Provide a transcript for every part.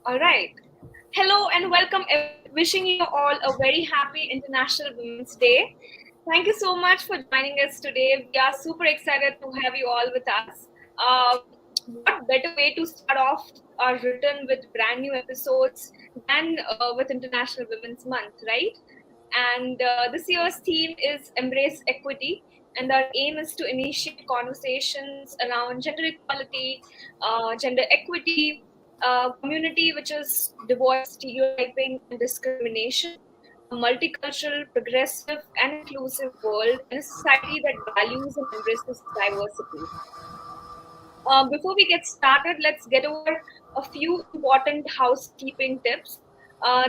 All right. Hello and welcome. Wishing you all a very happy International Women's Day. Thank you so much for joining us today. We are super excited to have you all with us. What better way to start off our written with brand new episodes than with International Women's Month, right? And this year's theme is Embrace Equity. And our aim is to initiate conversations around gender equality, gender equity, community which is devoid stereotyping and discrimination, a multicultural, progressive, and inclusive world, and a society that values and embraces diversity. Before we get started, let's get over a few important housekeeping tips.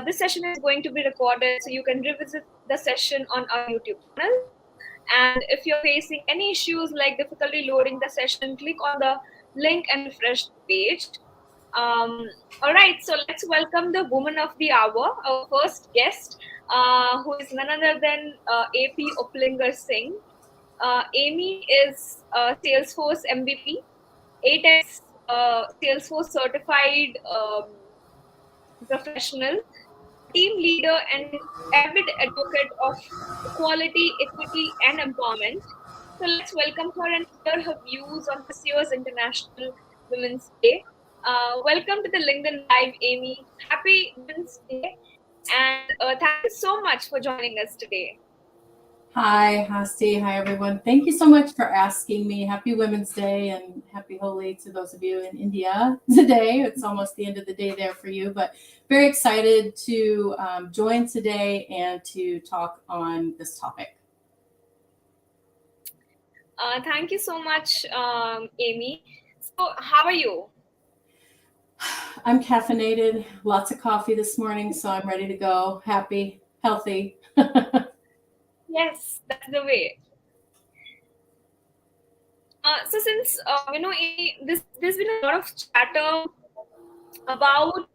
This session is going to be recorded, so you can revisit the session on our YouTube channel. And if you're facing any issues like difficulty loading the session, click on the link and refresh the page. Um, all right, so let's welcome the woman of the hour, our first guest, who is none other than AP Oplinger Singh. Amy is Salesforce MVP, 8x Salesforce certified professional, team leader, and avid advocate of equality, equity, and empowerment. So let's welcome her and hear her views on this year's International Women's Day. Welcome to the LinkedIn Live, Amy. Happy Women's Day, and thank you so much for joining us today. Hi, Hasti. Hi, everyone. Thank you so much for asking me. Happy Women's Day and happy Holi to those of you in India today. It's almost the end of the day there for you, but very excited to join today and to talk on this topic. Thank you so much, Amy. So, how are you? I'm caffeinated, lots of coffee this morning, so I'm ready to go. Happy, healthy. Yes, that's the way. So since there's been a lot of chatter about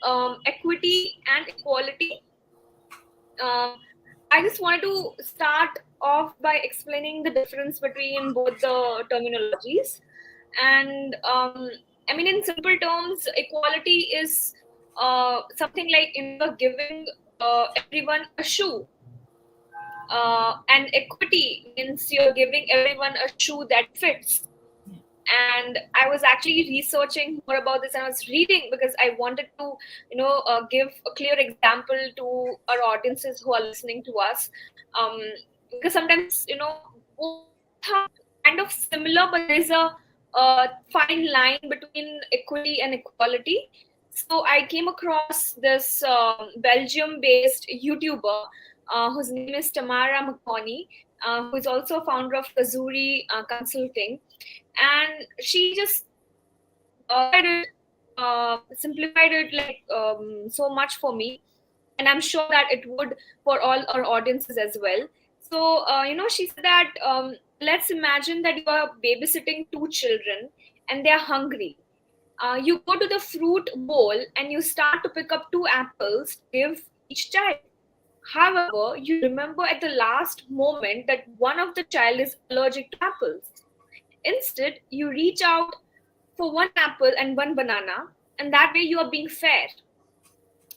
equity and equality. I just wanted to start off by explaining the difference between both the terminologies. And I mean, in simple terms, equality is something like you're giving everyone a shoe. And equity means you're giving everyone a shoe that fits. And I was actually researching more about this, and I was reading because I wanted to give a clear example to our audiences who are listening to us, um, because sometimes both are kind of similar, but there's a fine line between equity and equality. So I came across this Belgium based YouTuber whose name is Tamara Makoni, who is also a founder of Kazuri Consulting, and she just simplified it like so much for me, and I'm sure that it would for all our audiences as well. So she said that let's imagine that you are babysitting two children and they are hungry. You go to the fruit bowl and you start to pick up two apples to give each child. However, you remember at the last moment that one of the child is allergic to apples. Instead, you reach out for one apple and one banana, and that way you are being fair.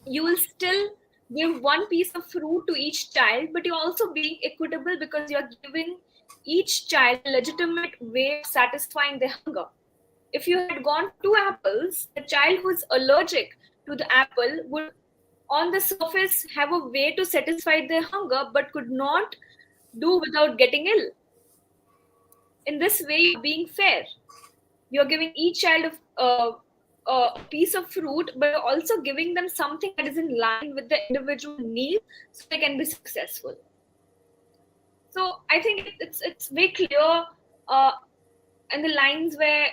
You will still give one piece of fruit to each child, but you're also being equitable because you're giving each child a legitimate way of satisfying their hunger. If you had gone two apples, the child who is allergic to the apple would, on the surface, have a way to satisfy their hunger but could not do without getting ill. In this way, you're being fair. You're giving each child a piece of fruit, but you're also giving them something that is in line with the individual need so they can be successful. So I think it's very clear uh, in the lines where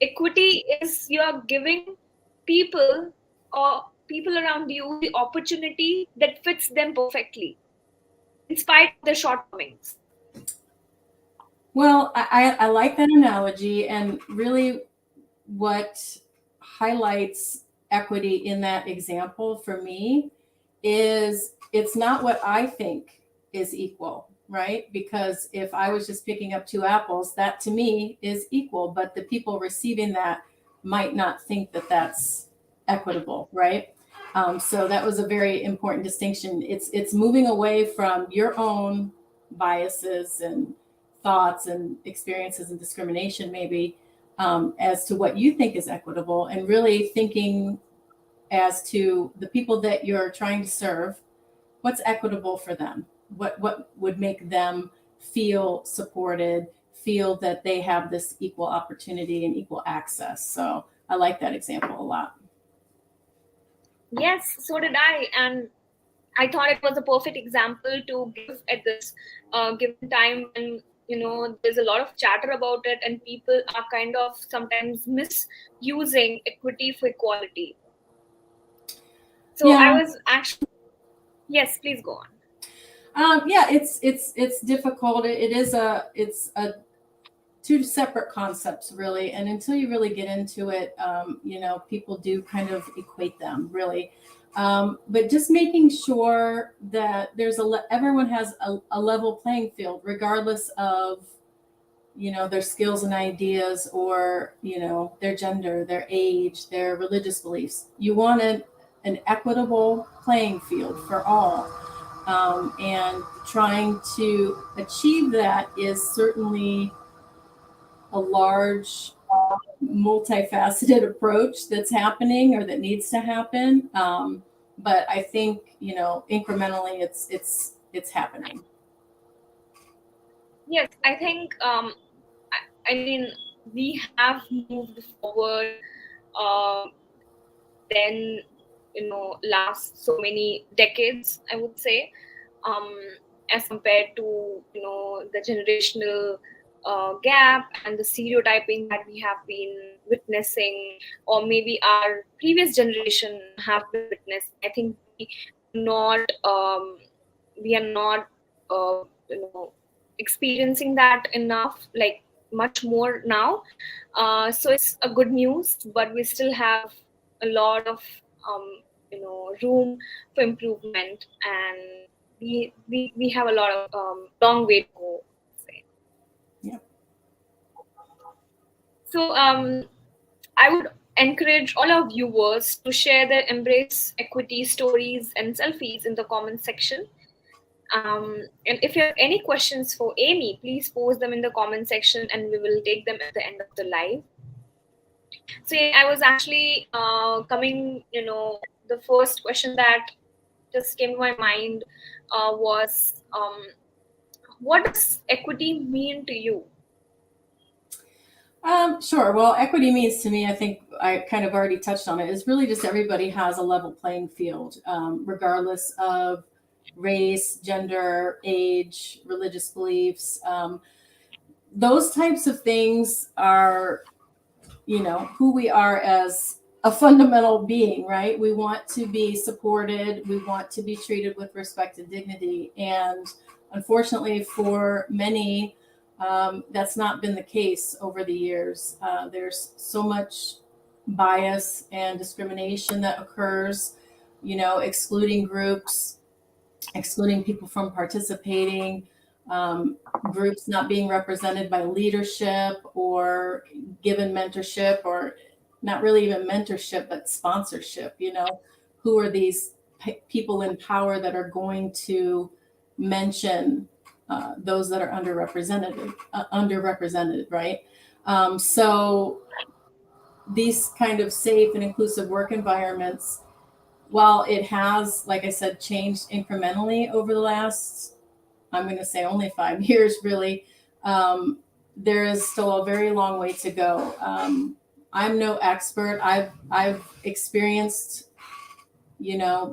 equity is you're giving people or people around you the opportunity that fits them perfectly in spite of their shortcomings. Well, I like that analogy, and really what highlights equity in that example for me is it's not what I think is equal, right? Because if I was just picking up two apples, that to me is equal, but the people receiving that might not think that that's equitable, right? So that was a very important distinction. It's moving away from your own biases and thoughts and experiences and discrimination, maybe, as to what you think is equitable, and really thinking as to the people that you're trying to serve, what's equitable for them, what would make them feel supported, feel that they have this equal opportunity and equal access. So I like that example a lot. Yes, so did I. And I thought it was a perfect example to give at this given time when, there's a lot of chatter about it and people are kind of sometimes misusing equity for equality. So Yeah. I was actually, yes, please go on. Yeah, it's difficult. It's a two separate concepts, really, and until you really get into it, people do kind of equate them, really. But just making sure that everyone has a level playing field, regardless of their skills and ideas, or their gender, their age, their religious beliefs. You want an equitable playing field for all. And trying to achieve that is certainly a large, multifaceted approach that's happening or that needs to happen. But I think incrementally, it's happening. Yes, I think, I mean, we have moved forward than, last so many decades, I would say, um, as compared to, the generational gap and the stereotyping that we have been witnessing, or maybe our previous generation have been witnessing. I think not we are not experiencing that enough, like much more now. So it's a good news, but we still have a lot of room for improvement, and we have a lot of long way to go, say. Yeah. So I would encourage all our viewers to share their embrace equity stories and selfies in the comment section. And if you have any questions for Amy, please post them in the comment section and we will take them at the end of the live. So yeah, I was actually coming, the first question that just came to my mind was, what does equity mean to you? Sure. Well, equity means to me, I think I kind of already touched on it, is really just everybody has a level playing field, regardless of race, gender, age, religious beliefs. Those types of things are, who we are as a fundamental being, right? We want to be supported. We want to be treated with respect and dignity. And unfortunately, for many, that's not been the case over the years. There's so much bias and discrimination that occurs, excluding groups, excluding people from participating, groups not being represented by leadership or given mentorship, or not really even mentorship, but sponsorship. Who are these people in power that are going to mention those that are underrepresented, right? So these kind of safe and inclusive work environments, while it has, like I said, changed incrementally over the last, I'm going to say only 5 years, really, there is still a very long way to go. I'm no expert. I've experienced,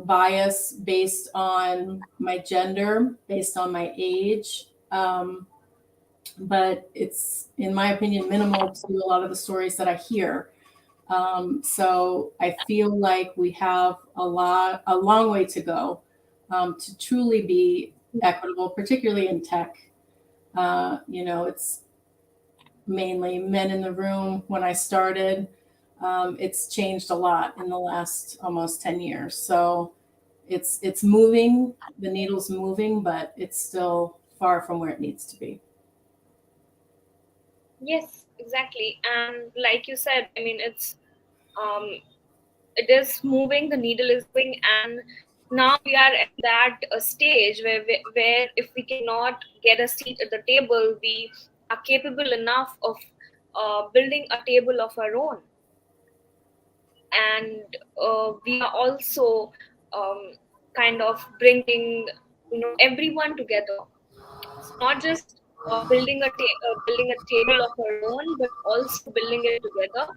bias based on my gender, based on my age. But it's, in my opinion, minimal to a lot of the stories that I hear. So I feel like we have a long way to go to truly be equitable, particularly in tech. It's mainly men in the room when I started. It's changed a lot in the last almost 10 years. So it's moving, the needle's moving, but it's still far from where it needs to be. Yes, exactly. And like you said, I mean, it's it is moving, the needle is moving, and now we are at that stage where if we cannot get a seat at the table, we are capable enough of building a table of our own. And we are also um, kind of bringing, everyone together. It's not just building a table of our own, but also building it together,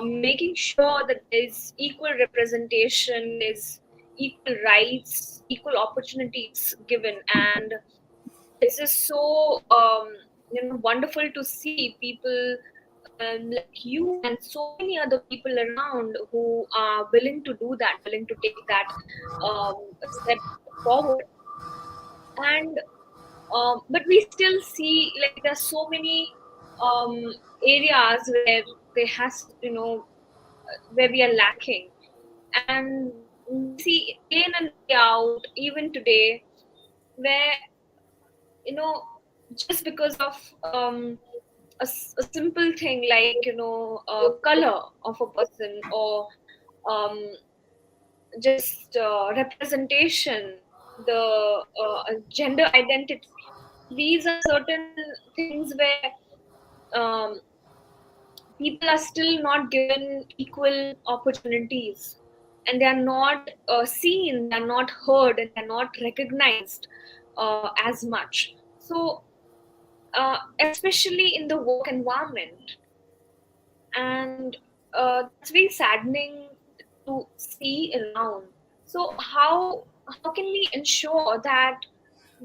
making sure that there's equal representation, there's equal rights, equal opportunities given. And it's just so wonderful to see people like you and so many other people around who are willing to do that, willing to take that step forward. And but we still see, like, there's so many areas where there has, where we are lacking. And we see day in and day out, even today, where, you know just because of a simple thing like, color of a person, or um, just representation, the gender identity, these are certain things where people are still not given equal opportunities, and they are not seen, they are not heard, and they are not recognized as much. So especially in the work environment. And that's very saddening to see around. So how can we ensure that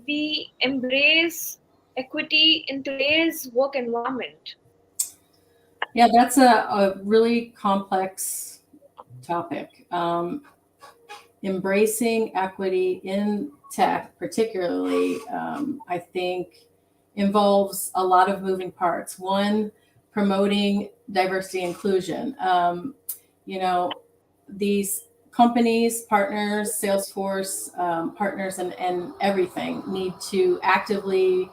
we embrace equity in today's work environment? Yeah, that's a really complex topic. Embracing equity in tech, particularly, I think involves a lot of moving parts. One, promoting diversity and inclusion. You know, these companies, partners, Salesforce partners, and everything need to actively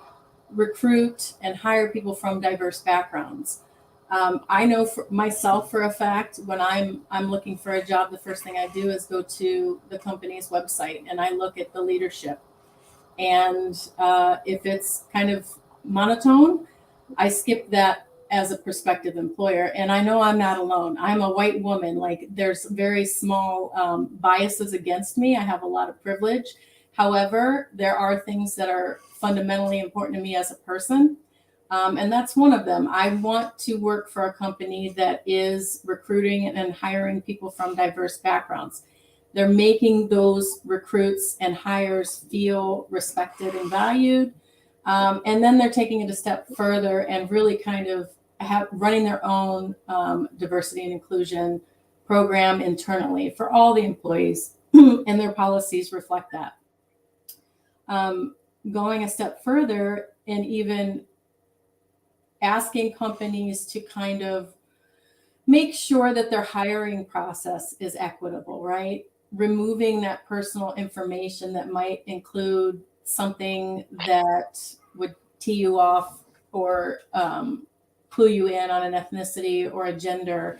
recruit and hire people from diverse backgrounds. I know for myself for a fact, when I'm looking for a job, the first thing I do is go to the company's website and I look at the leadership. And if it's kind of monotone, I skip that as a prospective employer. And I know I'm not alone. I'm a white woman. Like, there's very small biases against me. I have a lot of privilege. However, there are things that are fundamentally important to me as a person. And that's one of them. I want to work for a company that is recruiting and hiring people from diverse backgrounds. They're making those recruits and hires feel respected and valued. And then they're taking it a step further and really kind of running their own diversity and inclusion program internally for all the employees, and their policies reflect that. Going a step further and even asking companies to kind of make sure that their hiring process is equitable, right? Removing that personal information that might include something that would tee you off or clue you in on an ethnicity or a gender.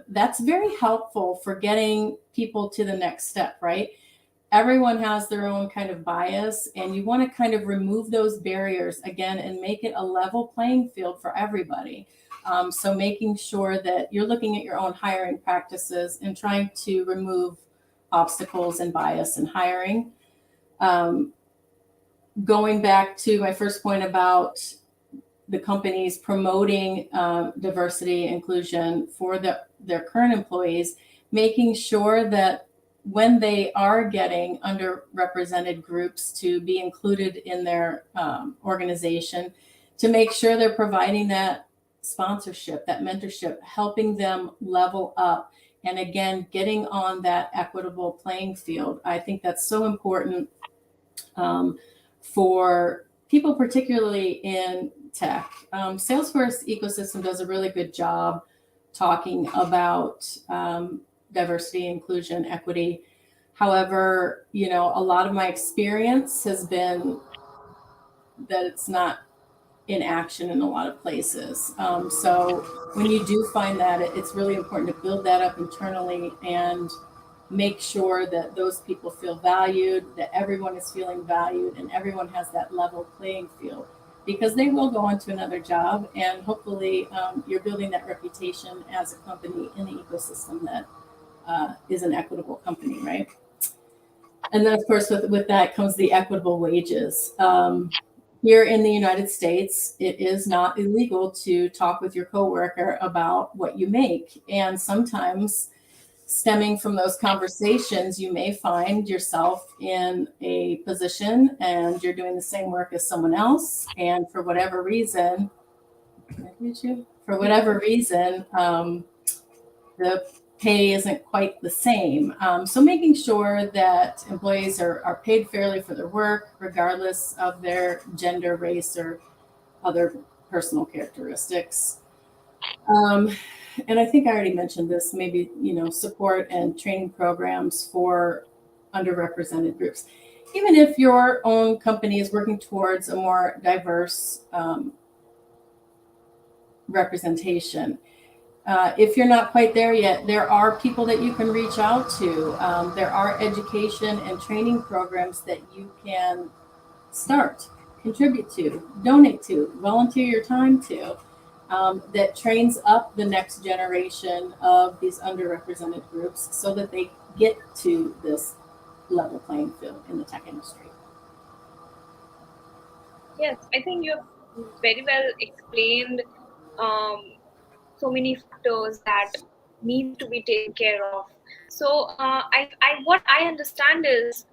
That's very helpful for getting people to the next step, right? Everyone has their own kind of bias, and you want to kind of remove those barriers again and make it a level playing field for everybody. So making sure that you're looking at your own hiring practices and trying to remove obstacles and bias in hiring. Going back to my first point about the companies promoting diversity inclusion for their current employees, making sure that when they are getting underrepresented groups to be included in their organization, to make sure they're providing that sponsorship, that mentorship, helping them level up, and again, getting on that equitable playing field. I think that's so important for people, particularly in tech. Salesforce ecosystem does a really good job talking about diversity, inclusion, equity. However, a lot of my experience has been that it's not in action in a lot of places. So when you do find that, it's really important to build that up internally and make sure that those people feel valued, that everyone is feeling valued, and everyone has that level playing field, because they will go on to another job, and hopefully you're building that reputation as a company in the ecosystem that is an equitable company, right? And then, of course, with that comes the equitable wages. Here in the United States, it is not illegal to talk with your coworker about what you make. And sometimes, stemming from those conversations, you may find yourself in a position and you're doing the same work as someone else. And for whatever reason, the pay isn't quite the same. So making sure that employees are paid fairly for their work, regardless of their gender, race, or other personal characteristics. And I think I already mentioned this, maybe, support and training programs for underrepresented groups. Even if your own company is working towards a more diverse representation, if you're not quite there yet, there are people that you can reach out to. There are education and training programs that you can start, contribute to, donate to, volunteer your time to, that trains up the next generation of these underrepresented groups so that they get to this level playing field in the tech industry. Yes, I think you have very well explained so many factors that need to be taken care of. So, what I understand is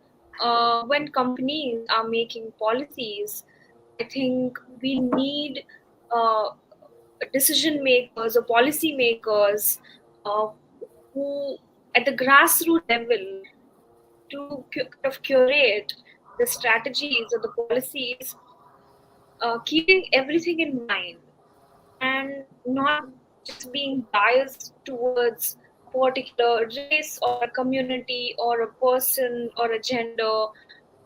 when companies are making policies, I think we need uh, decision makers or policy makers uh, who, at the grassroots level, to kind of curate the strategies or the policies, keeping everything in mind and not just being biased towards a particular race or a community or a person or a gender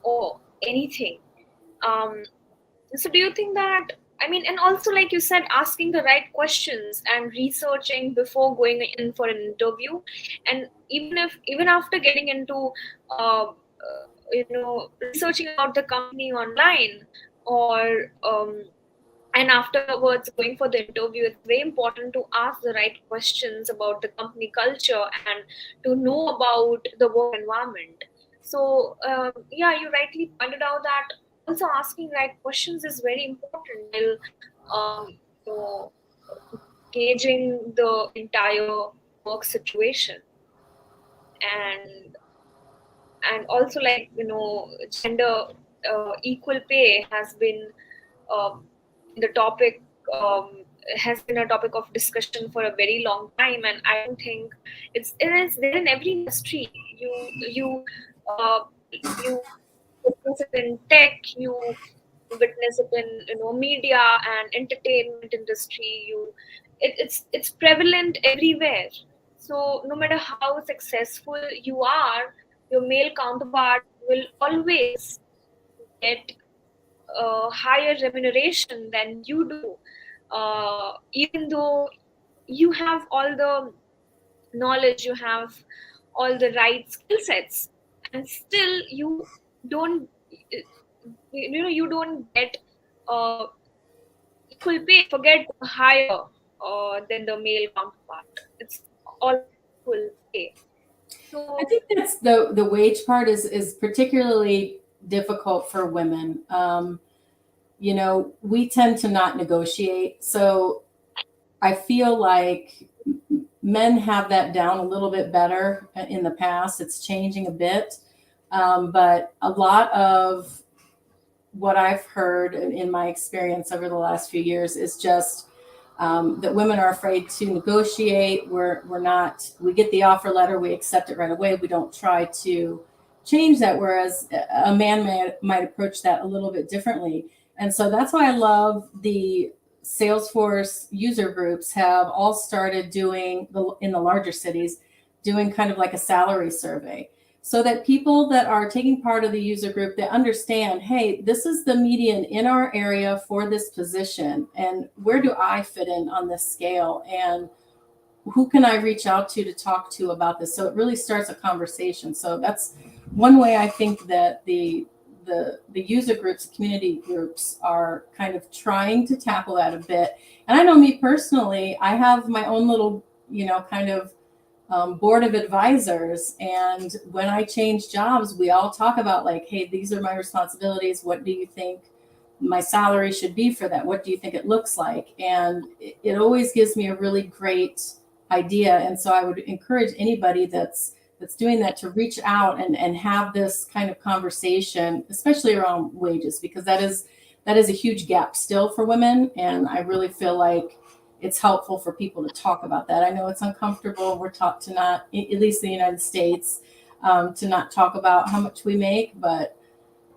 or anything. Um, so do you think that, I mean, and also like you said, asking the right questions and researching before going in for an interview, and even after getting into researching about the company online, or and afterwards going for the interview, it's very important to ask the right questions about the company culture and to know about the work environment. So yeah, you rightly pointed out that also asking right questions is very important while you know, gauging the entire work situation. And also, like, gender equal pay has been um, the topic, has been a topic of discussion for a very long time, and I don't think it is there in every industry. Uh, you witness it in tech, you witness it in media and entertainment industry. It's prevalent everywhere. So no matter how successful you are, your male counterpart will always get higher remuneration than you do, even though you have all the knowledge, you have all the right skill sets, and still don't you don't get uh, equal pay, forget higher than the male counterpart. It's all equal pay. I So think that's the wage part is particularly difficult for women. We tend to not negotiate. So I feel like men have that down a little bit better in the past. It's changing a bit. But a lot of what I've heard in my experience over the last few years is just that women are afraid to negotiate. We get the offer letter, we accept it right away. We don't try to change that. Whereas a man might approach that a little bit differently. And so that's why I love the Salesforce user groups have all started doing in the larger cities, doing kind of like a salary survey, so that people that are taking part of the user group, they understand, hey, this is the median in our area for this position, and where do I fit in on this scale, and who can I reach out to talk to about this? So it really starts a conversation. So that's one way I think that the user groups, community groups are kind of trying to tackle that a bit. And I know me personally, I have my own little, kind of board of advisors. And when I change jobs, we all talk about like, hey, these are my responsibilities. What do you think my salary should be for that? What do you think it looks like? And it always gives me a really great idea. And so I would encourage anybody that's doing that to reach out and have this kind of conversation, especially around wages, because that is a huge gap still for women. And I really feel like it's helpful for people to talk about that. I know it's uncomfortable. We're taught to not, at least in the United States, to not talk about how much we make, but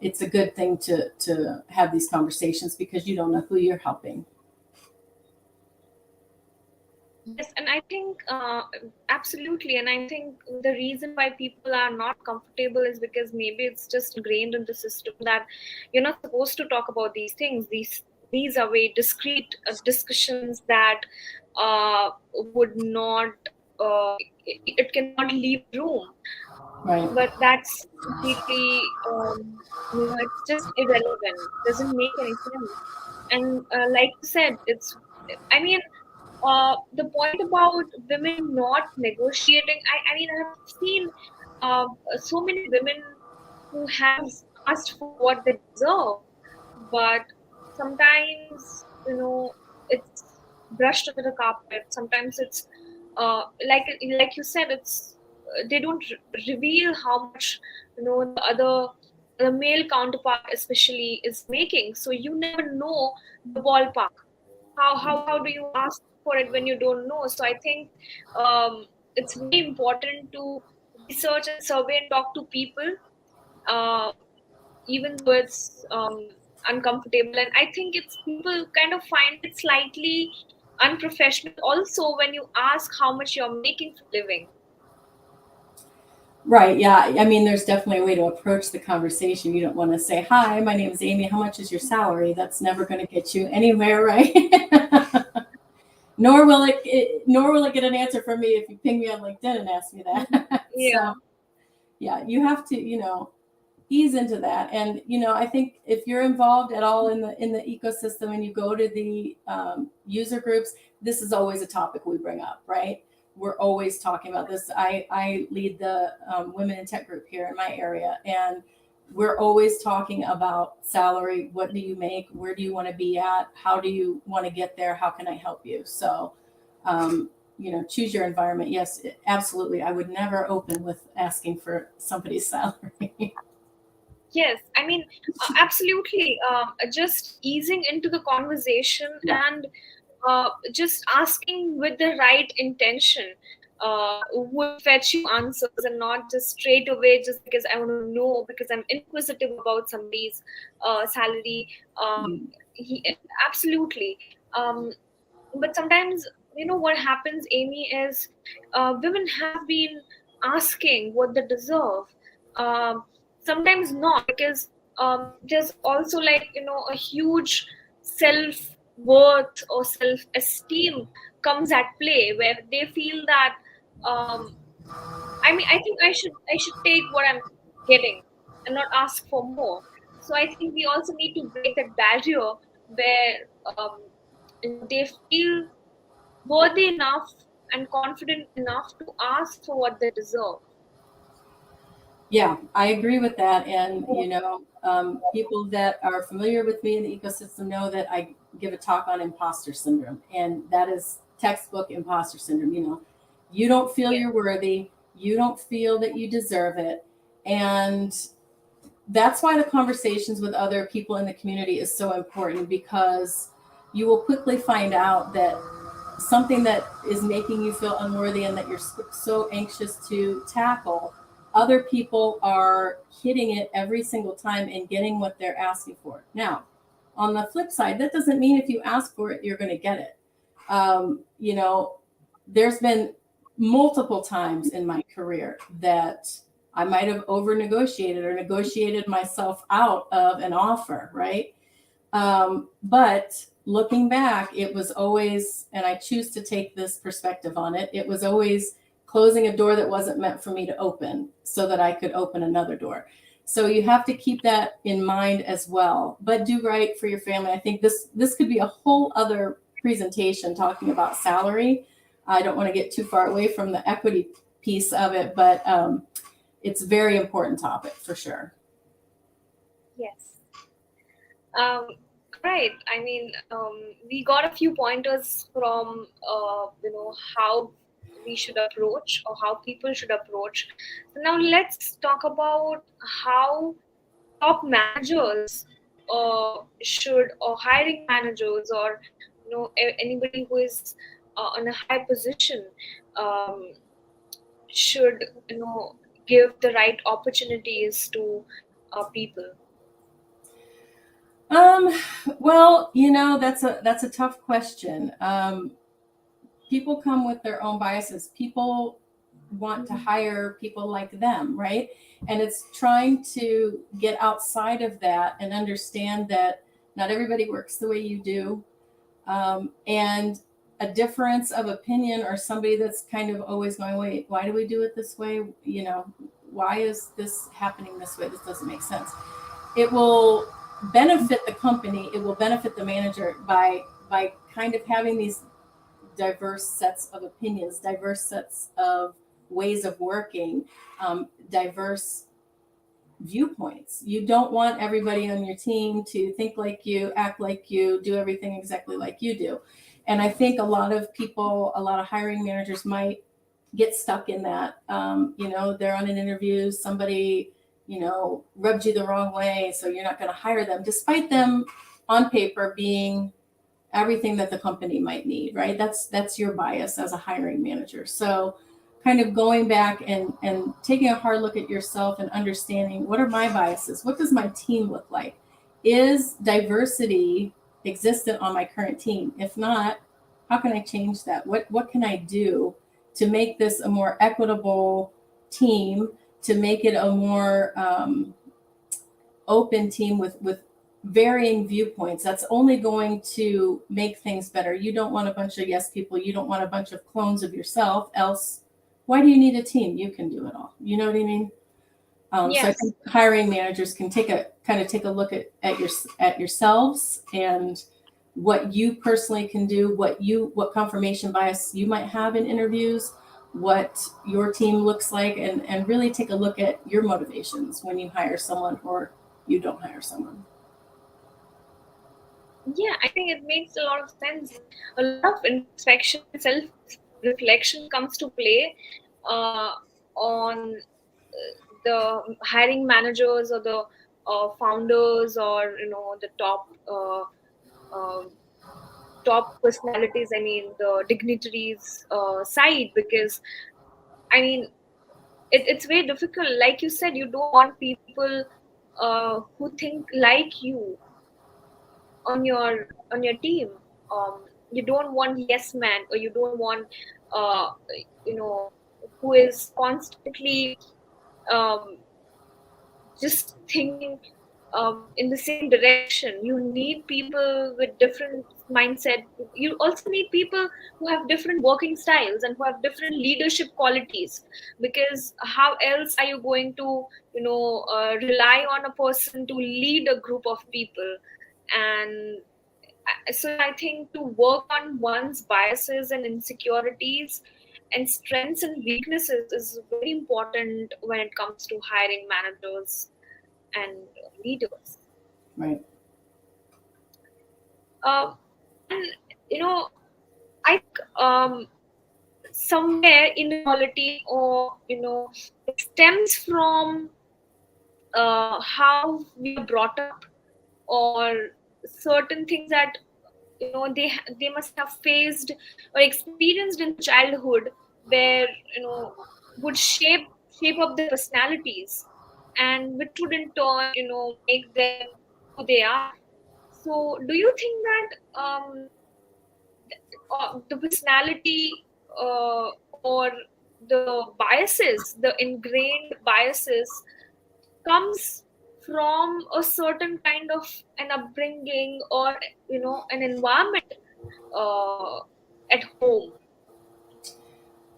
it's a good thing to have these conversations because you don't know who you're helping. Yes, and I think absolutely. And I think the reason why people are not comfortable is because maybe it's just ingrained in the system that you're not supposed to talk about these things. These are very discreet discussions that would not, it cannot leave room. Right. But that's completely, it's just irrelevant. Doesn't make any sense. And like you said, I mean, the point about women not negotiating, I mean, I have seen uh, so many women who have asked for what they deserve, but sometimes, it's brushed under the carpet. Sometimes it's like you said, it's they don't reveal how much the male counterpart especially is making. So you never know the ballpark. How do you ask for it when you don't know? So I think it's very important to research and survey and talk to people, uh, even though it's uncomfortable. And I think it's people kind of find it slightly unprofessional also when you ask how much you're making for living. Right. Yeah. I mean, there's definitely a way to approach the conversation. You don't want to say, hi, my name is Amy. How much is your salary? That's never going to get you anywhere, right? Nor will it get an answer from me if you ping me on LinkedIn and ask me that. Yeah. So yeah, you have to, ease into that. And, I think if you're involved at all in the ecosystem and you go to the user groups, this is always a topic we bring up, right? We're always talking about this. I lead the women in tech group here in my area, and we're always talking about salary. What do you make? Where do you want to be at? How do you want to get there? How can I help you? So, choose your environment. Yes, absolutely. I would never open with asking for somebody's salary. Yes, I mean, absolutely. Just easing into the conversation Yeah. and just asking with the right intention would fetch you answers, and not just straight away just because I want to know, because I'm inquisitive about somebody's salary. Absolutely. Um, but sometimes, what happens, Amy, is women have been asking what they deserve. Um, Sometimes not, because there's also, like, a huge self worth or self esteem comes at play, where they feel that, um, I mean, I think I should take what I'm getting and not ask for more. So I think we also need to break that barrier where um, they feel worthy enough and confident enough to ask for what they deserve. Yeah, I agree with that. And, people that are familiar with me in the ecosystem know that I give a talk on imposter syndrome. And that is textbook imposter syndrome. You don't feel Yes. you're worthy, you don't feel that you deserve it. And that's why the conversations with other people in the community is so important, because you will quickly find out that something that is making you feel unworthy and that you're so anxious to tackle, other people are hitting it every single time and getting what they're asking for. Now, on the flip side, that doesn't mean if you ask for it, you're going to get it. There's been multiple times in my career that I might have over negotiated or negotiated myself out of an offer, right? But looking back, it was always, and I choose to take this perspective on it, it was always closing a door that wasn't meant for me to open so that I could open another door. So you have to keep that in mind as well. But do right for your family. I think this could be a whole other presentation talking about salary. I don't want to get too far away from the equity piece of it, but it's a very important topic for sure. Yes. Right. I mean, we got a few pointers from how we should approach or how people should approach. So now let's talk about how top managers should, or hiring managers, or anybody who is on a high position, um, should give the right opportunities to people. Um, well, that's a tough question. People come with their own biases. People want to hire people like them, right? And it's trying to get outside of that and understand that not everybody works the way you do. And a difference of opinion, or somebody that's kind of always going, wait, why do we do it this way? Why is this happening this way? This doesn't make sense. It will benefit the company. It will benefit the manager by kind of having these diverse sets of opinions, diverse sets of ways of working, diverse viewpoints. You don't want everybody on your team to think like you, act like you, do everything exactly like you do. And I think a lot of people, a lot of hiring managers might get stuck in that. They're on an interview, somebody, rubbed you the wrong way, so you're not going to hire them, despite them on paper being everything that the company might need, right? That's your bias as a hiring manager. So kind of going back and taking a hard look at yourself and understanding, what are my biases? What does my team look like? Is diversity existent on my current team? If not, how can I change that? What can I do to make this a more equitable team, to make it a more open team with varying viewpoints? That's only going to make things better. You don't want a bunch of yes people. You don't want a bunch of clones of yourself. Else, why do you need a team? You can do it all. You know what I mean? So I Yes. think hiring managers can take a look at yourselves and what you personally can do, what confirmation bias you might have in interviews, what your team looks like, and really take a look at your motivations when you hire someone or you don't hire someone. Yeah, I think it makes a lot of sense. A lot of introspection and self-reflection comes to play on the hiring managers, or the founders, or the uh, top personalities. I mean, the dignitaries side, because I mean, it's very difficult. Like you said, you don't want people who think like you on your team. You don't want yes man, or you don't want uh, you know who is constantly um, just thinking in the same direction. You need people with different mindset. You also need people who have different working styles and who have different leadership qualities, because how else are you going to rely on a person to lead a group of people? And so I think to work on one's biases and insecurities and strengths and weaknesses is very important when it comes to hiring managers and leaders. Right. Uh, and you know, I think somewhere inequality, or it stems from how we are brought up, or certain things that they must have faced or experienced in childhood, where would shape up their personalities, and which would in turn make them who they are. So do you think that the personality, or the biases, the ingrained biases, comes from a certain kind of an upbringing, or an environment uh, at home.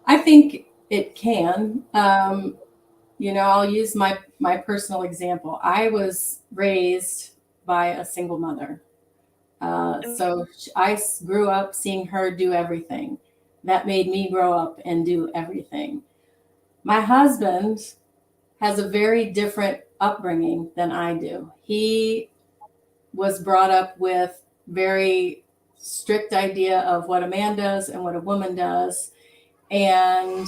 I think it can. I'll use my personal example. I was raised by a single mother. So I grew up seeing her do everything. That made me grow up and do everything. My husband has a very different upbringing than I do. He was brought up with very strict idea of what a man does and what a woman does. And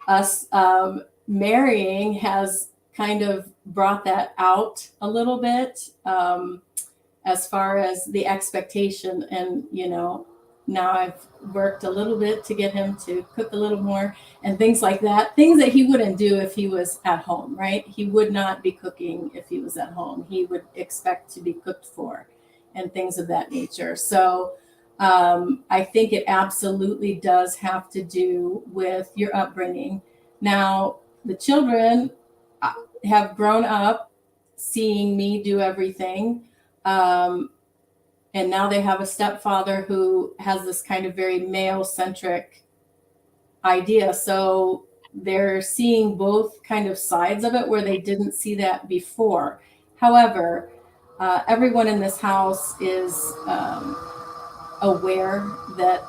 us marrying has kind of brought that out a little bit, as far as the expectation. And now I've worked a little bit to get him to cook a little more and things like that, things that he wouldn't do if he was at home, right? He would not be cooking if he was at home. He would expect to be cooked for and things of that nature. So I think it absolutely does have to do with your upbringing. Now, the children have grown up seeing me do everything. And now they have a stepfather who has this kind of very male-centric idea. So they're seeing both kind of sides of it where they didn't see that before. However, everyone in this house is aware that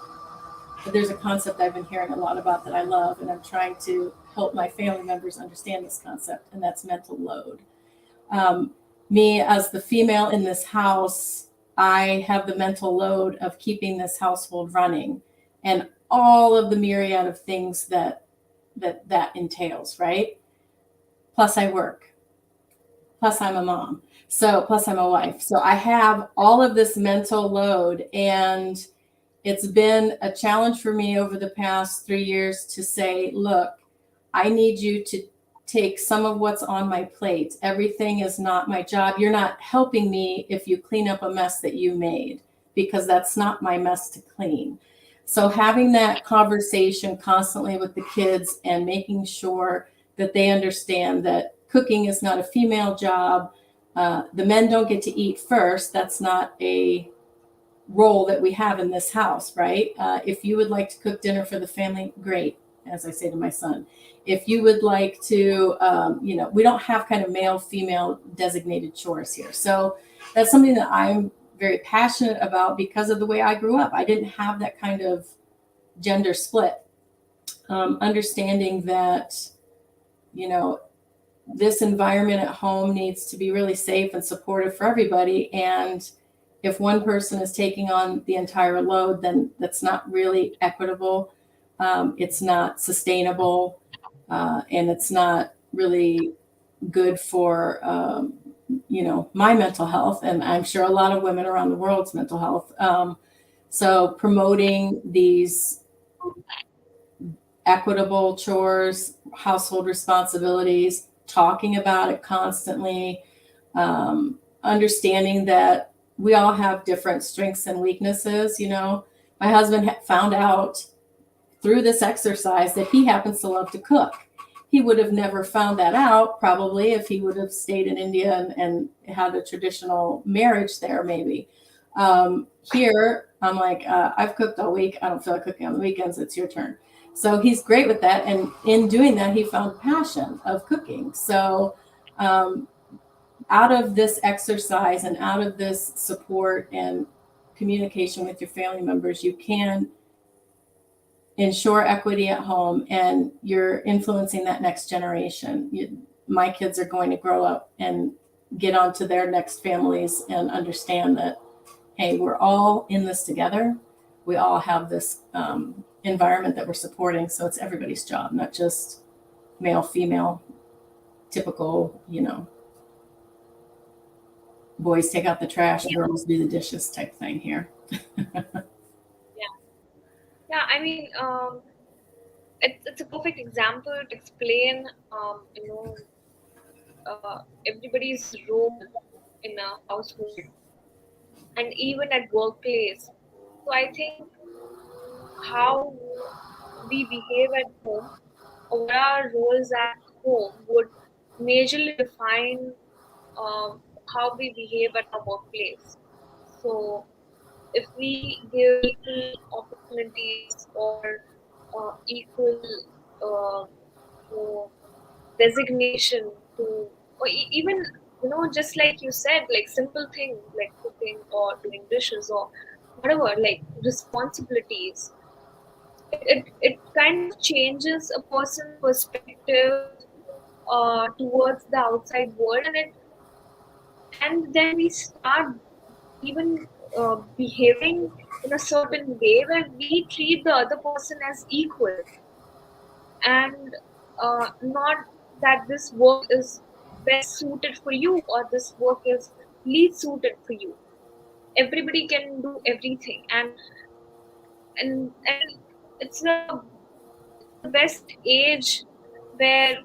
there's a concept I've been hearing a lot about that I love, and I'm trying to help my family members understand this concept, and that's mental load. Me, as the female in this house, I have the mental load of keeping this household running and all of the myriad of things that entails, right? Plus I work. Plus I'm a mom. So plus I'm a wife. So I have all of this mental load, and it's been a challenge for me over the past 3 years to say, look, I need you to take some of what's on my plate. Everything is not my job. You're not helping me if you clean up a mess that you made, because that's not my mess to clean. So having that conversation constantly with the kids and making sure that they understand that cooking is not a female job. The men don't get to eat first. That's not a role that we have in this house, right? If you would like to cook dinner for the family, great, as I say to my son. If you would like to, we don't have kind of male, female designated chores here. So that's something that I'm very passionate about because of the way I grew up. I didn't have that kind of gender split. Understanding that, this environment at home needs to be really safe and supportive for everybody. And if one person is taking on the entire load, then that's not really equitable. It's not sustainable, and it's not really good for, my mental health. And I'm sure a lot of women around the world's mental health. So promoting these equitable chores, household responsibilities, talking about it constantly, understanding that we all have different strengths and weaknesses. My husband found out through this exercise that he happens to love to cook. He would have never found that out probably if he would have stayed in India and had a traditional marriage there, maybe. Here, I'm like, I've cooked all week. I don't feel like cooking on the weekends. It's your turn. So he's great with that. And in doing that, he found passion of cooking. So out of this exercise and out of this support and communication with your family members, you can ensure equity at home, and you're influencing that next generation. My kids are going to grow up and get onto their next families and understand that, hey, we're all in this together. We all have this environment that we're supporting. So it's everybody's job, not just male, female, typical, boys take out the trash, girls do the dishes type thing here. Yeah, I mean, it's a perfect example to explain, everybody's role in a household and even at workplace. So I think how we behave at home or our roles at home would majorly define how we behave at our workplace. So, if we give equal opportunities or equal uh, you know, designation to, or even just like you said, like simple things like cooking or doing dishes or whatever, like responsibilities, it kind of changes a person's perspective towards the outside world, and then we start even behaving in a certain way where we treat the other person as equal, and not that this work is best suited for you or this work is least suited for you. Everybody can do everything, and it's the best age where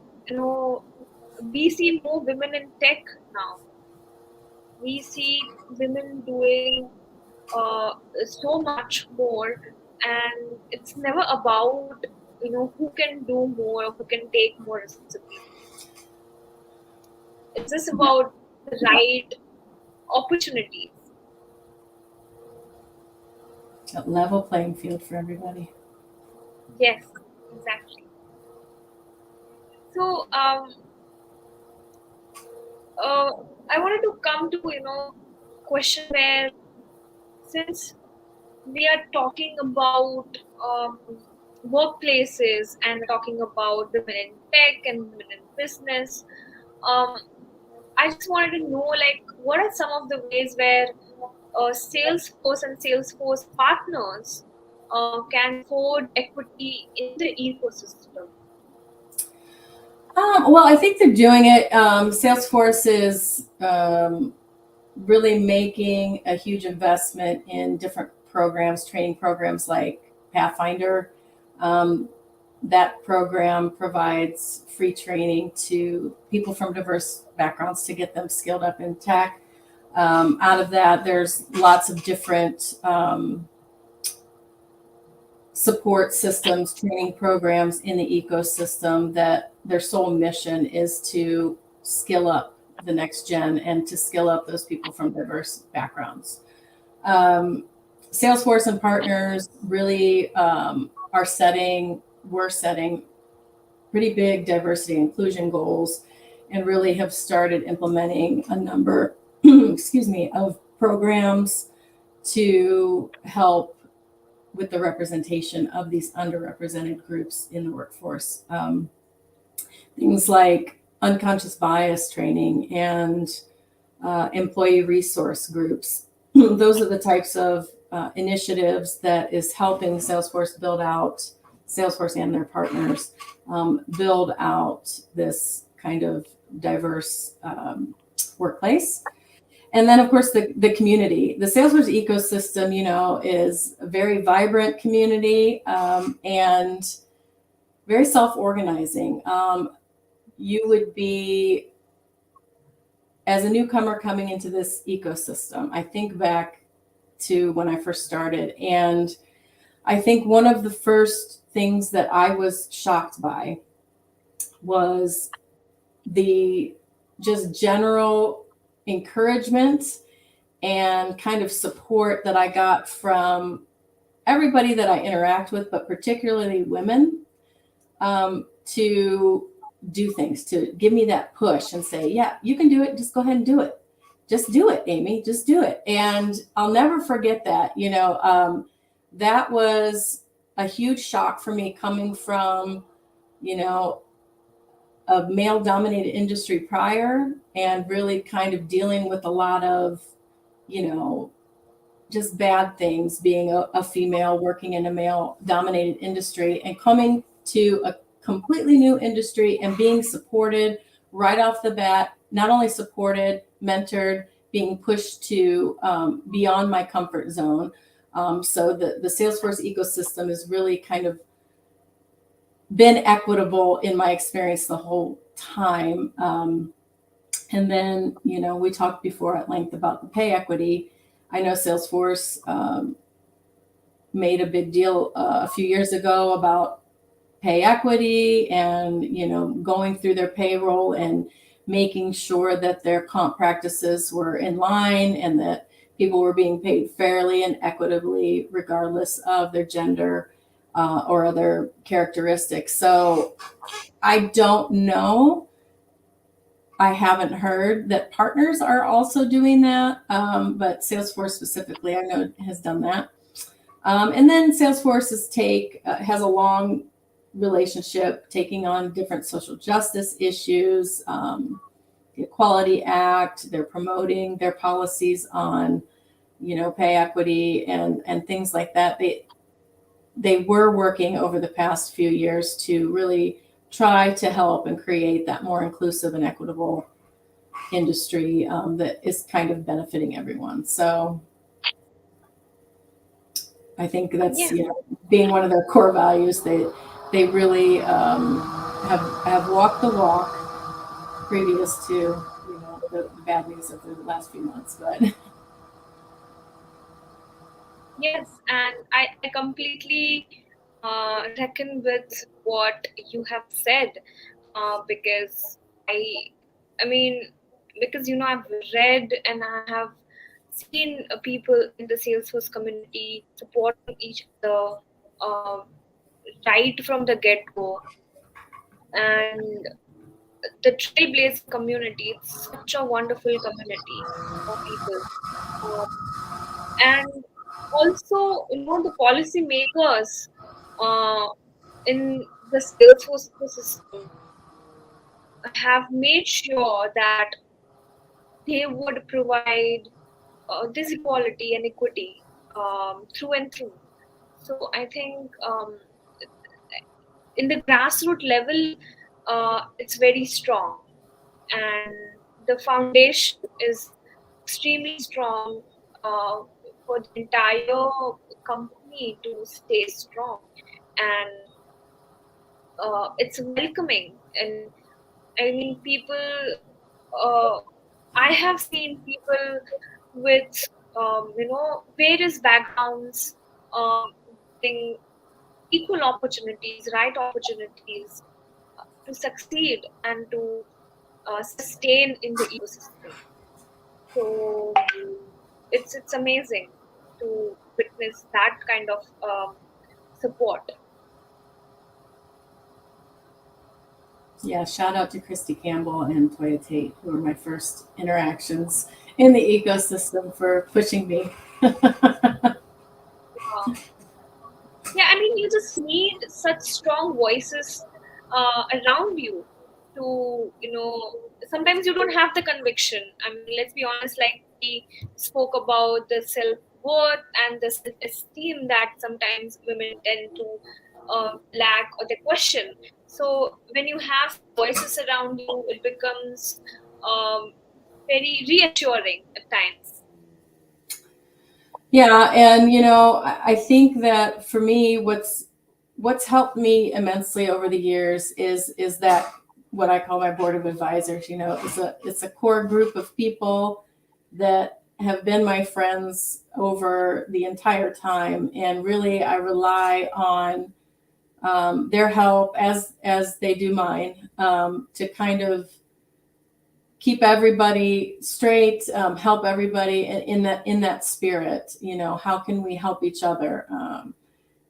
we see more women in tech now. We see women doing so much more, and it's never about who can do more or who can take more responsibility. It's just about the right opportunities. A level playing field for everybody. Yes, exactly. So uh, I wanted to come to question where, since we are talking about um, workplaces and talking about women in tech and women in business, um, I just wanted to know, like, what are some of the ways where Salesforce and Salesforce partners can afford equity in the ecosystem? Well, I think they're doing it. Salesforce is really making a huge investment in different programs, training programs like Pathfinder. That program provides free training to people from diverse backgrounds to get them skilled up in tech. Out of that, there's lots of different support systems, training programs in the ecosystem that their sole mission is to skill up the next gen and to skill up those people from diverse backgrounds. Um, Salesforce and partners really we're setting pretty big diversity and inclusion goals, and really have started implementing a number, excuse me, of programs to help with the representation of these underrepresented groups in the workforce. Things like unconscious bias training and employee resource groups. Those are the types of initiatives that is helping Salesforce build out, Salesforce and their partners build out this kind of diverse workplace. And then, of course, the community. The Salesforce ecosystem, is a very vibrant community and very self-organizing. You would be, as a newcomer coming into this ecosystem, I think back to when I first started, and I think one of the first things that I was shocked by was the just general encouragement and kind of support that I got from everybody that I interact with, but particularly women, to do things, to give me that push and say, yeah, you can do it. Just go ahead and do it. Just do it, Amy. Just do it. And I'll never forget that. That was a huge shock for me, coming from, a male dominated industry prior, and really kind of dealing with a lot of, just bad things, being a female working in a male dominated industry, and coming to a completely new industry and being supported right off the bat, not only supported, mentored, being pushed to beyond my comfort zone. So the Salesforce ecosystem has really kind of been equitable in my experience the whole time. And then, we talked before at length about the pay equity. I know Salesforce made a big deal a few years ago about pay equity and, going through their payroll and making sure that their comp practices were in line and that people were being paid fairly and equitably, regardless of their gender or other characteristics. So I don't know. I haven't heard that partners are also doing that, but Salesforce specifically, I know, has done that. And then Salesforce has a long relationship taking on different social justice issues, the Equality Act. They're promoting their policies on, pay equity and things like that. They were working over the past few years to really try to help and create that more inclusive and equitable industry that is kind of benefiting everyone. So I think that's Yeah. being one of their core values. They really have walked the walk previous to the bad news of the last few months. But Yes, and I completely reckon with what you have said, because I, I mean, because I've read and I have seen people in the Salesforce community supporting each other uh, right from the get go, and the trailblazer community. It's such a wonderful community of people. Um, and also the policy makers uh, in the Salesforce ecosystem have made sure that they would provide this equality and equity through and through. So I think in the grassroots level, it's very strong, and the foundation is extremely strong uh, for the entire company to stay strong, and it's welcoming. And I mean, people. Uh, I have seen people with various backgrounds getting equal opportunities, right opportunities to succeed and to sustain in the ecosystem. So it's amazing to witness that kind of support. yeah, shout out to Christy Campbell and Toya Tate, who were my first interactions in the ecosystem, for pushing me. Uh, yeah, I mean, you just need such strong voices around you to, sometimes you don't have the conviction. I mean, let's be honest, like we spoke about the self worth and the self esteem that sometimes women tend to lack or they question. So when you have some voices around you, it becomes um, very reassuring at times. Yeah, and I think that for me, what's helped me immensely over the years is that what I call my board of advisors. It's a core group of people that have been my friends over the entire time, and really I rely on their help as they do mine, to kind of keep everybody straight, help everybody in that spirit. How can we help each other?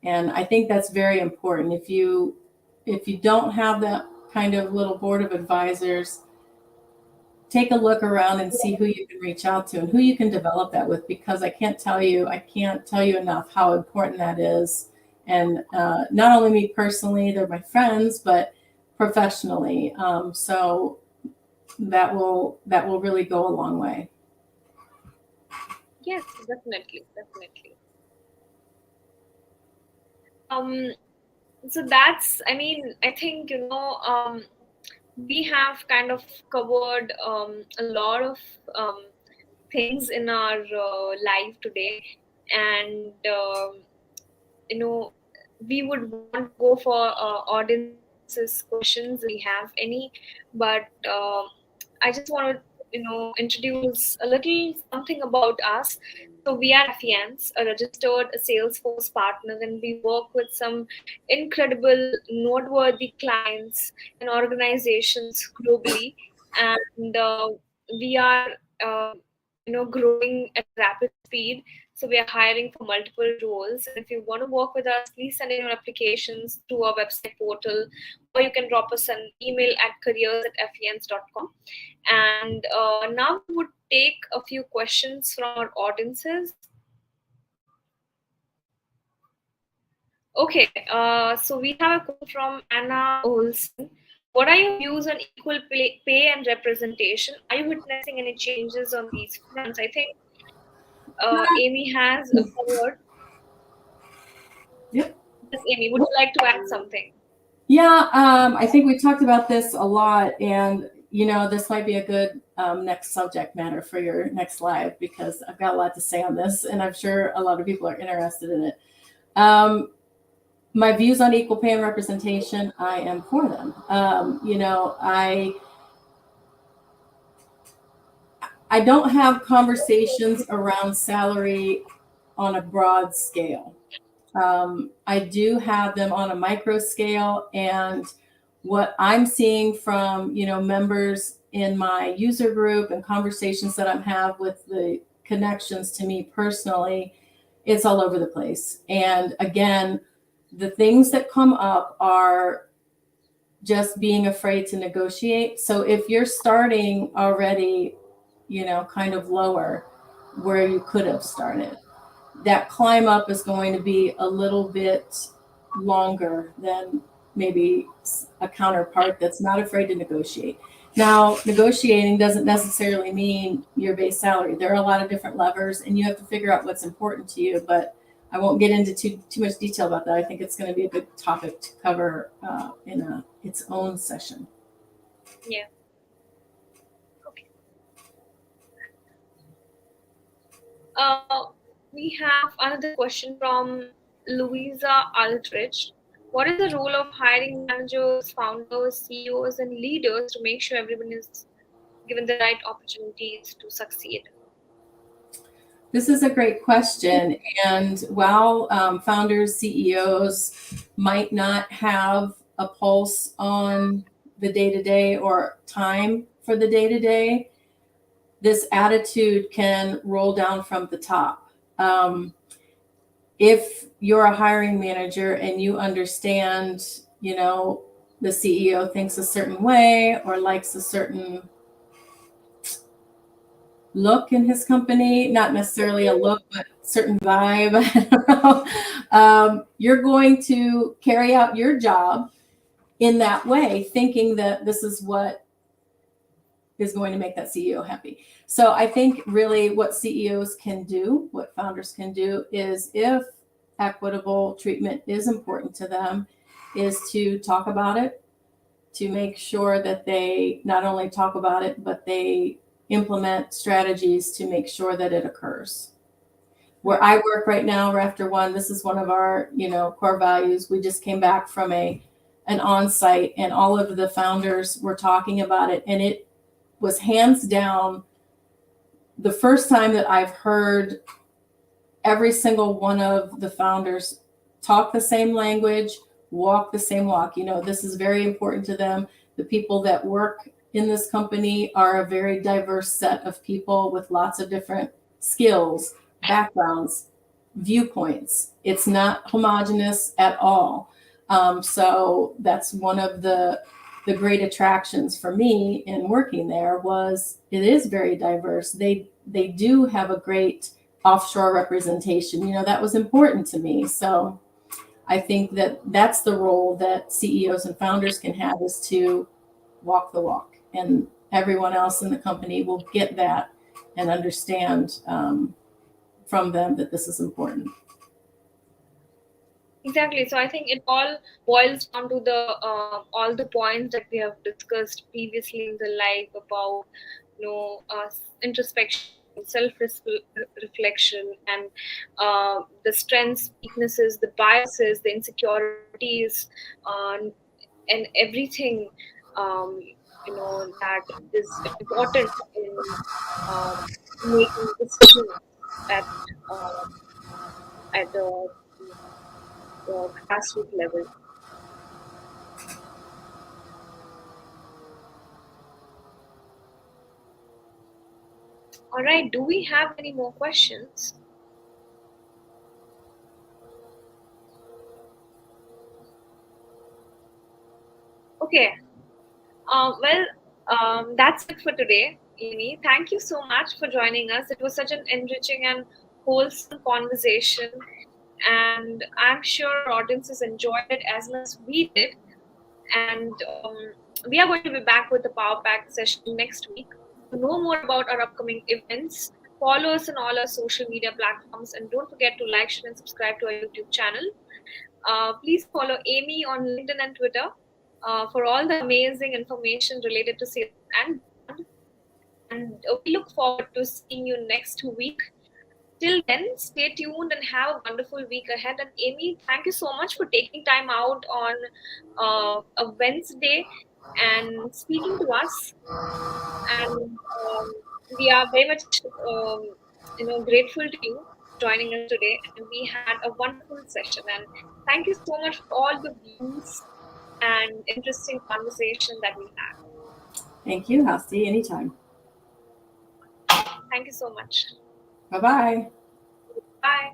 And I think that's very important. If you don't have that kind of little board of advisors, take a look around and see who you can reach out to and who you can develop that with, because I can't tell you enough how important that is. And not only me personally, they're my friends, but professionally. So that will really go a long way. Yes, definitely, definitely. Um, so that's, I mean, I think, we have kind of covered a lot of things in our life today, and you know we would want to go for audience's questions if we have any, but I just want to introduce a little something about us. So we are FENs, a registered Salesforce partner, and we work with some incredible, noteworthy clients and organizations globally. And we are, uh, growing at rapid speed. So we are hiring for multiple roles. And if you want to work with us, please send in your applications through our website portal, or you can drop us an email at careers@fens.com. And now we would take a few questions from our audiences. Okay, so we have a question from Anna Olson. What are your views on equal pay and representation? Are you witnessing any changes on these fronts? I think Amy has covered. Yep. Yes, Amy, would you like to add something? Yeah, I think we talked about this a lot, and this might be a good next subject matter for your next live, because I've got a lot to say on this, and I'm sure a lot of people are interested in it. My views on equal pay and representation, I am for them. I don't have conversations around salary on a broad scale. I do have them on a micro scale, and what I'm seeing from members in my user group and conversations that I'm have with the connections to me personally, it's all over the place. And again, the things that come up are just being afraid to negotiate. So if you're starting already, kind of lower where you could have started, that climb up is going to be a little bit longer than maybe a counterpart that's not afraid to negotiate. Now, negotiating doesn't necessarily mean your base salary. There are a lot of different levers, and you have to figure out what's important to you. But I won't get into too much detail about that. I think it's going to be a good topic to cover in its own session. Yeah. Okay. We have another question from Louisa Aldrich. What is the role of hiring managers, founders, CEOs, and leaders to make sure everyone is given the right opportunities to succeed? This is a great question. And while founders, CEOs might not have a pulse on the day-to-day or time for the day-to-day, this attitude can roll down from the top. If you're a hiring manager and you understand, the CEO thinks a certain way or likes a certain look in his company, not necessarily a look, but certain vibe, you're going to carry out your job in that way, thinking that this is what is going to make that CEO happy. So I think really what CEOs can do, what founders can do, is if equitable treatment is important to them, is to talk about it, to make sure that they not only talk about it, but they implement strategies to make sure that it occurs. Where I work right now, Rafter One, this is one of our, core values. We just came back from an on-site, and all of the founders were talking about it, and it was hands down the first time that I've heard every single one of the founders talk the same language, walk the same walk. This is very important to them. The people that work in this company are a very diverse set of people with lots of different skills, backgrounds, viewpoints. It's not homogenous at all. So that's one of the great attractions for me in working there was it is very diverse. They do have a great offshore representation. That was important to me. So I think that that's the role that CEOs and founders can have, is to walk the walk, and everyone else in the company will get that and understand from them that this is important. Exactly. So I think it all boils down to the all the points that we have discussed previously in the live about introspection, self-reflection, and the strengths, weaknesses, the biases, the insecurities, and everything that is important in making decisions. at uh, at the grassroots level. All right, do we have any more questions? Okay, that's it for today, Amy. Thank you so much for joining us. It was such an enriching and wholesome conversation, and I'm sure our audiences enjoyed it as much as we did. And we are going to be back with the Power Pack session next week. To know more about our upcoming events, follow us on all our social media platforms, and don't forget to like, share, and subscribe to our YouTube channel. Please follow Amy on LinkedIn and Twitter for all the amazing information related to sales and beyond. And we look forward to seeing you next week. Till then, stay tuned and have a wonderful week ahead. And Amy, thank you so much for taking time out on a Wednesday and speaking to us. And we are very much, grateful to you joining us today. And we had a wonderful session. And thank you so much for all the views and interesting conversation that we had. Thank you, Hasti. Anytime. Thank you so much. Bye-bye. Bye.